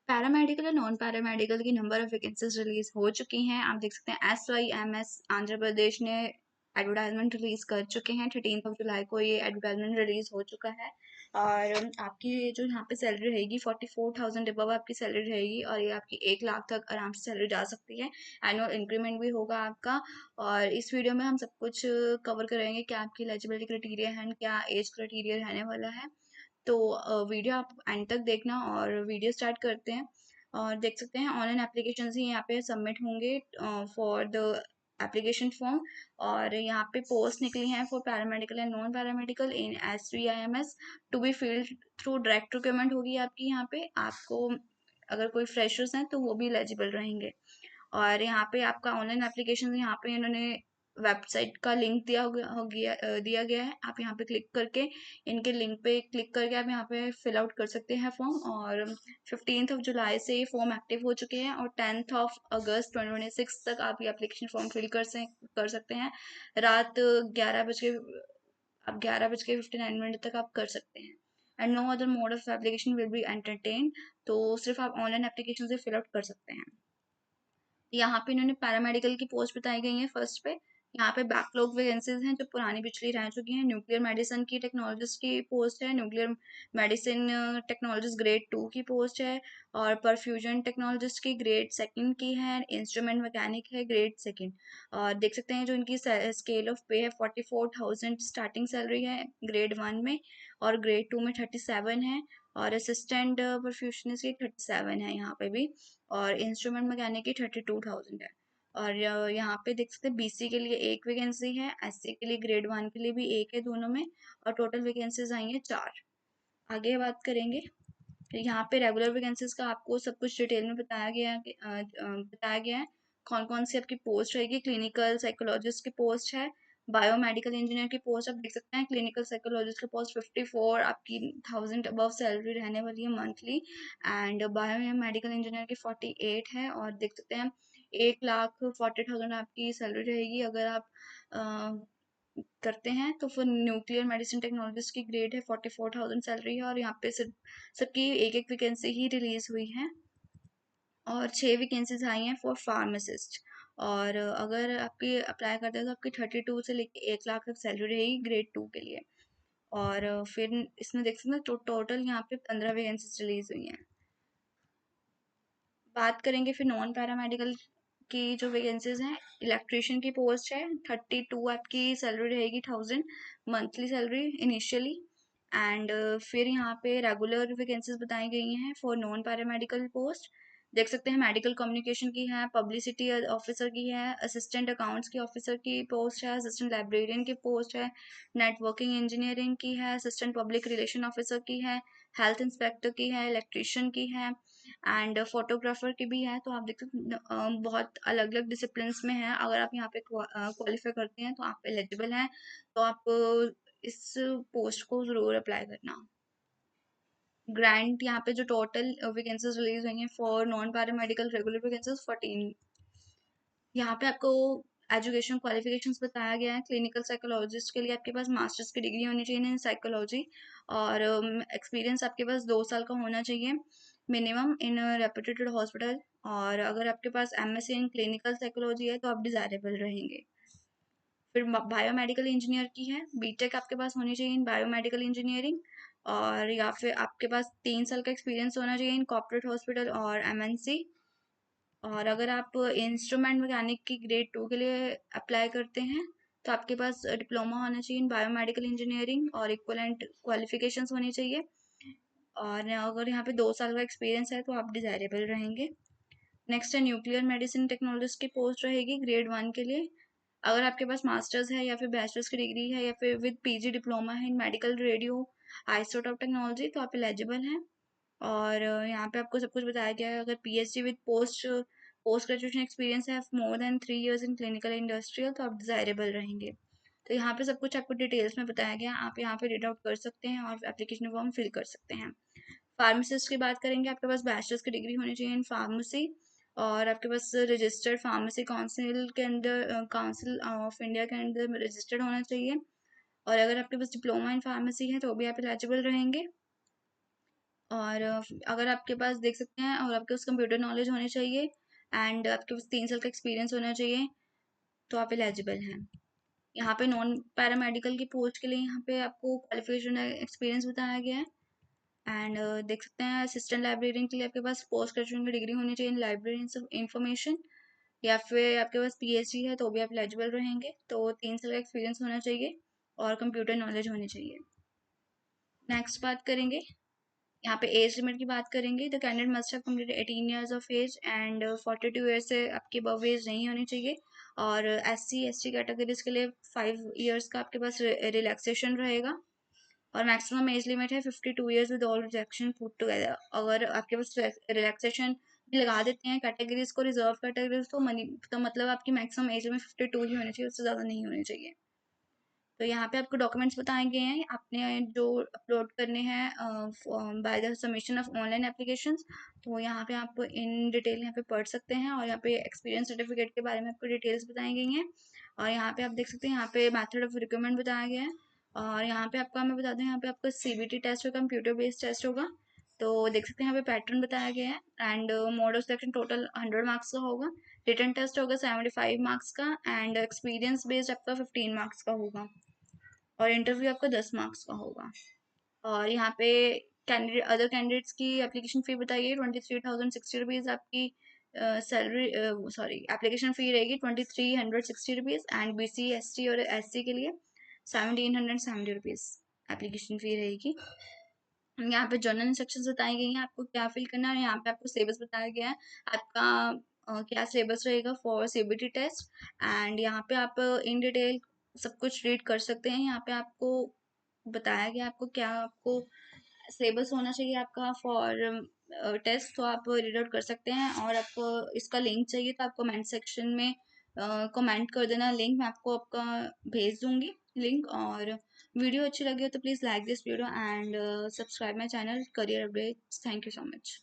Paramedical और non paramedical की number of vacancies release हो चुकी हैं। आप देख सकते हैं SYMS आंध्र प्रदेश ने एडवर्टाइजमेंट रिलीज कर चुके हैं। 13 जुलाई को ये एडवर्टाइजमेंट रिलीज हो चुका है। और आपकी जो यहाँ पे सैलरी रहेगी 44,000 अबव आपकी सैलरी रहेगी, और ये आपकी 1 लाख तक आराम से सैलरी जा सकती है। एनुअल इंक्रीमेंट भी होगा आपका। और इस वीडियो में हम सब कुछ कवर करेंगे, क्या आपकी एलिजिबिलिटी क्राइटेरिया है, क्या एज क्राइटेरिया रहने वाला है। तो वीडियो आप एंड तक देखना, और वीडियो स्टार्ट करते हैं। और देख सकते हैं ऑनलाइन एप्लीकेशन ही यहाँ पे सबमिट होंगे फॉर द एप्लीकेशन फॉर्म। और यहाँ पे पोस्ट निकली हैं for paramedical and non paramedical in SVIMS to be filled through direct recruitment होगी आपकी। यहाँ पे आपको अगर कोई फ्रेशर्स हैं तो वो भी एलिजिबल रहेंगे। और यहाँ पे आपका ऑनलाइन एप्लीकेशन यहाँ पे इन्होंने वेबसाइट का लिंक दिया गया है। आप यहाँ पे क्लिक करके इनके लिंक पे क्लिक करके आप यहाँ पे फिल आउट कर सकते हैं फॉर्म। और 15 जुलाई से ये फॉर्म एक्टिव हो चुके हैं, और 10 अगस्त 2026 तक आप ये एप्लीकेशन फॉर्म फिल कर सकते हैं। रात 11 बज के 59 मिनट तक आप कर सकते हैं। And no other mode of application will be entertain. तो सिर्फ आप ऑनलाइन एप्लीकेशन से फिल आउट कर सकते हैं। यहाँ पे इन्होंने पैरामेडिकल की पोस्ट बताई गई है फर्स्ट पे। यहाँ पे बैकलॉग वैकेंसीज हैं जो पुरानी पिछली रह चुकी हैं। न्यूक्लियर मेडिसिन की टेक्नोलॉजिस्ट की पोस्ट है, न्यूक्लियर मेडिसिन टेक्नोलॉजिस्ट ग्रेड 2 की पोस्ट है। और परफ्यूजन टेक्नोलॉजिस्ट की ग्रेड 2 की है। इंस्ट्रूमेंट मैकेनिक है ग्रेड 2। और देख सकते हैं जो इनकी स्केल ऑफ पे है 44,000 स्टार्टिंग सैलरी है ग्रेड 1 में, और ग्रेड 2 में 37 है। और असिस्टेंट परफ्यूशनिस्ट की 37 है यहाँ पे भी। और इंस्ट्रूमेंट मैकेनिक की 32,000 है। और यहाँ पे देख सकते हैं BC के लिए एक वैकेंसी है, SC के लिए ग्रेड 1 के लिए भी एक है, दोनों में। और टोटल वैकेंसीज आई हैं 4। आगे बात करेंगे। यहाँ पे रेगुलर वैकेंसीज का आपको सब कुछ डिटेल में बताया गया है। कौन कौन सी आपकी पोस्ट रहेगी। क्लिनिकल साइकोलॉजिस्ट की पोस्ट है। बायोमेडिकल इंजीनियर की पोस्ट आप देख सकते हैं। क्लिनिकल साइकोलॉजिस्ट की पोस्ट 54 आपकी 1000 अबव सैलरी रहने वाली है मंथली। एंड बायोमेडिकल इंजीनियर की 48 है। और देख सकते हैं 1,40,000 आपकी सैलरी रहेगी अगर आप करते हैं तो। फिर न्यूक्लियर मेडिसिन टेक्नोलॉजिस्ट की ग्रेड है 44,000 सैलरी है। और यहाँ पे सिर्फ सबकी एक एक वैकेंसी ही रिलीज हुई है। और 6 वैकेंसीज आई हैं फॉर फार्मासिस्ट। और अगर आपकी अप्लाई करते हैं तो आपकी 32 से लेके 1 लाख तक सैलरी रहेगी ग्रेड 2 के लिए। और फिर इसमें देख सकते हैं टोटल यहाँ पे 15 वैकेंसीज रिलीज हुई हैं। बात करेंगे फिर नॉन पैरामेडिकल की जो वैकेंसीज हैं। इलेक्ट्रिशियन की पोस्ट है 32 आपकी सैलरी रहेगी 1000 मंथली सैलरी इनिशियली। एंड फिर यहाँ पे रेगुलर वैकेंसीज बताई गई हैं फॉर नॉन पैरामेडिकल पोस्ट। देख सकते हैं मेडिकल कम्युनिकेशन की है, पब्लिसिटी ऑफिसर की है, असिस्टेंट अकाउंट्स की ऑफिसर की पोस्ट है, असिस्टेंट लाइब्रेरियन की पोस्ट है, नेटवर्किंग इंजीनियरिंग की है, असिस्टेंट पब्लिक रिलेशन ऑफिसर की है, हेल्थ इंस्पेक्टर की है, इलेक्ट्रिशियन की है, एंड फोटोग्राफर की भी है। तो आप देख सकते हैं बहुत अलग अलग डिसिप्लिन में है। अगर आप यहाँ पे क्वालिफाई करते हैं तो आप एलिजिबल हैं। तो आप इस पोस्ट को जरूर अप्लाई करना। ग्रांट यहाँ पे जो टोटल वैकेंसीज रिलीज हुई हैं for non paramedical regular vacancies 14। यहाँ पे आपको एजुकेशन क्वालिफिकेशंस बताया गया है। क्लिनिकल साइकोलॉजिस्ट के लिए आपके पास मास्टर्स की डिग्री होनी चाहिए इन साइकोलॉजी। और एक्सपीरियंस आपके पास 2 साल का होना चाहिए मिनिमम इन रेप्यूटेड हॉस्पिटल। और अगर आपके पास MSc इन क्लिनिकल साइकोलॉजी है तो आप डिजायरेबल रहेंगे। फिर बायोमेडिकल इंजीनियर की है, बीटेक आपके पास होनी चाहिए इन बायोमेडिकल इंजीनियरिंग। और या फिर आपके पास 3 साल का एक्सपीरियंस होना चाहिए इन कॉर्पोरेट हॉस्पिटल और MNC। और अगर आप इंस्ट्रूमेंट मैकेनिक की ग्रेड 2 के लिए अप्लाई करते हैं तो आपके पास डिप्लोमा होना चाहिए इन बायोमेडिकल इंजीनियरिंग और इक्वलेंट क्वालिफिकेशंस होनी चाहिए। और अगर यहाँ पे 2 साल का एक्सपीरियंस है तो आप डिजायरेबल रहेंगे। नेक्स्ट है न्यूक्लियर मेडिसिन टेक्नोलॉजिस्ट की पोस्ट रहेगी ग्रेड 1 के लिए। अगर आपके पास मास्टर्स है या फिर बैचलर्स की डिग्री है या फिर विद PG डिप्लोमा है इन मेडिकल रेडियो आइसोटोप टेक्नोलॉजी तो आप एलिजिबल हैं। और यहाँ पे आपको सब कुछ बताया गया है। अगर PhD with post graduation experience है more than 3 years in clinical industrial तो आप डिजायरेबल रहेंगे। तो यहाँ पे सब कुछ आपको डिटेल्स में बताया गया, आप यहाँ पे रीड आउट कर सकते हैं और एप्लीकेशन फॉर्म फिल कर सकते हैं। फार्मासिस्ट की बात करेंगे, आपके पास बैचलर्स की डिग्री होनी चाहिए इन फार्मेसी। और आपके पास रजिस्टर्ड फार्मेसी काउंसिल के अंदर काउंसिल ऑफ इंडिया के अंदर रजिस्टर्ड होना चाहिए। और अगर आपके पास डिप्लोमा इन फार्मेसी है तो भी आप एलिजिबल रहेंगे। और अगर आपके पास देख सकते हैं, और आपके पास कंप्यूटर नॉलेज होनी चाहिए एंड आपके पास 3 साल का एक्सपीरियंस होना चाहिए, तो आप एलिजिबल हैं। यहाँ पे नॉन पैरामेडिकल की पोस्ट के लिए यहाँ पे आपको क्वालिफिकेशन एक्सपीरियंस बताया गया है। एंड देख सकते हैं असिस्टेंट लाइब्रेरियन के लिए आपके पास पोस्ट ग्रेजुएशन की डिग्री होनी चाहिए इन लाइब्रेरी इंफॉर्मेशन, या फिर आपके पास पीएचडी है तो भी आप एलिजिबल रहेंगे। तो 3 साल का एक्सपीरियंस होना चाहिए और कंप्यूटर नॉलेज होनी चाहिए। नेक्स्ट बात करेंगे, यहाँ पे एज लिमिट की बात करेंगे। The candidate must have completed 18 years of age and 42 years से आपकी अबव एज नहीं होनी चाहिए। और एससी एसटी कैटेगरीज के लिए 5 ईयर्स का आपके पास रिलैक्सेशन रहेगा। और मैक्सिमम एज लिमिट है 52 years with all rejection put together. अगर आपके पास रिलैक्सेशन भी लगा देते हैं कैटेगरीज को, रिजर्व कैटेगरीज, तो मनी तो मतलब आपकी मैक्सिमम एज में 52 ही होनी चाहिए, उससे ज़्यादा नहीं होनी चाहिए। तो यहाँ पे आपको डॉक्यूमेंट्स बताए गए हैं, आपने जो अपलोड करने हैं by the submission of online applications. तो यहाँ पे आप इन डिटेल यहाँ पे पढ़ सकते हैं, और यहाँ पे एक्सपीरियंस सर्टिफिकेट के बारे में आपको डिटेल्स बताई गई हैं। और यहाँ पे आप देख सकते हैं, यहाँ पे मेथड ऑफ रिक्रूटमेंट बताया गया है। और यहाँ पे आपका मैं बता दूँ, यहाँ पे आपका सीबीटी टेस्ट होगा, कंप्यूटर बेस्ड टेस्ट होगा। तो देख सकते हैं यहाँ पे पैटर्न बताया गया है। And mode of selection total 100 marks का होगा। रिटन टेस्ट होगा 75 मार्क्स का, एंड एक्सपीरियंस बेस्ड आपका 15 मार्क्स का होगा। और इंटरव्यू आपका 10 मार्क्स का होगा। और यहाँ पे कैंडिडेट अदर कैंडिडेट्स की एप्लीकेशन फ़ी बताइए 23,060 रुपीज़ आपकी सैलरी, सॉरी, एप्लीकेशन फ़ी रहेगी 2360 रुपीज़। एंड बीसी एसटी और एससी के लिए 1770 रुपीज़ एप्लीकेशन फ़ी रहेगी। यहाँ पे जनरल इंस्ट्रक्शंस बताई गई हैं आपको क्या फिल करना है। यहाँ पे आपको सिलेबस बताया गया है आपका, क्या सिलेबस रहेगा फॉर सीबीटी टेस्ट। एंड यहाँ पे आप इन डिटेल सब कुछ रीड कर सकते हैं। यहाँ पे आपको बताया गया आपको क्या आपको सिलेबस होना चाहिए आपका फॉर टेस्ट, तो आप रीड आउट कर सकते हैं। और आपको इसका लिंक चाहिए तो आप कमेंट सेक्शन में कमेंट कर देना, लिंक मैं आपको आपका भेज दूंगी लिंक। और वीडियो अच्छी लगी हो तो please like this video and subscribe my channel career updates. Thank you so much.